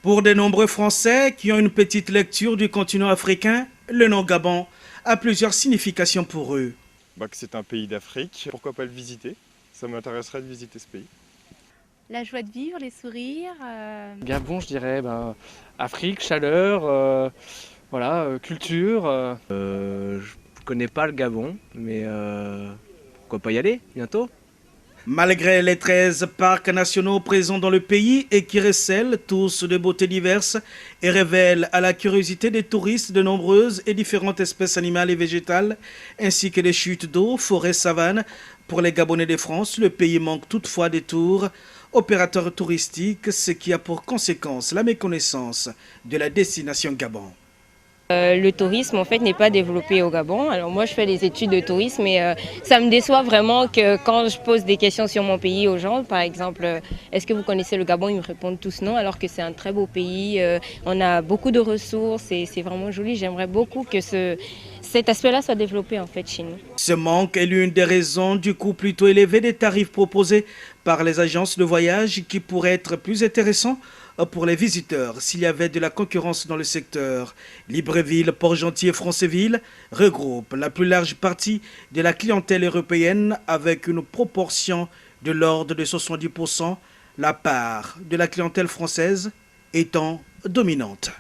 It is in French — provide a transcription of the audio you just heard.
Pour de nombreux Français qui ont une petite lecture du continent africain, le nom Gabon a plusieurs significations pour eux. Que c'est un pays d'Afrique, pourquoi pas le visiter? Ça m'intéresserait de visiter ce pays. La joie de vivre, les sourires. Gabon, je dirais, Afrique, chaleur, culture. Je connais pas le Gabon, mais pourquoi pas y aller bientôt? Malgré les 13 parcs nationaux présents dans le pays et qui recèlent tous de beautés diverses et révèlent à la curiosité des touristes de nombreuses et différentes espèces animales et végétales, ainsi que des chutes d'eau, forêts, savanes, pour les Gabonais de France, le pays manque toutefois des tours opérateurs touristiques, ce qui a pour conséquence la méconnaissance de la destination Gabon. Le tourisme en fait n'est pas développé au Gabon. Alors moi je fais des études de tourisme et ça me déçoit vraiment que quand je pose des questions sur mon pays aux gens, par exemple, est-ce que vous connaissez le Gabon? Ils me répondent tous non, alors que c'est un très beau pays, on a beaucoup de ressources et c'est vraiment joli. J'aimerais beaucoup que cet aspect-là soit développé en fait chez nous. Ce manque est l'une des raisons du coût plutôt élevé des tarifs proposés par les agences de voyage qui pourraient être plus intéressants pour les visiteurs s'il y avait de la concurrence dans le secteur. Libreville, Port-Gentil et Francéville regroupent la plus large partie de la clientèle européenne avec une proportion de l'ordre de 70%, la part de la clientèle française étant dominante.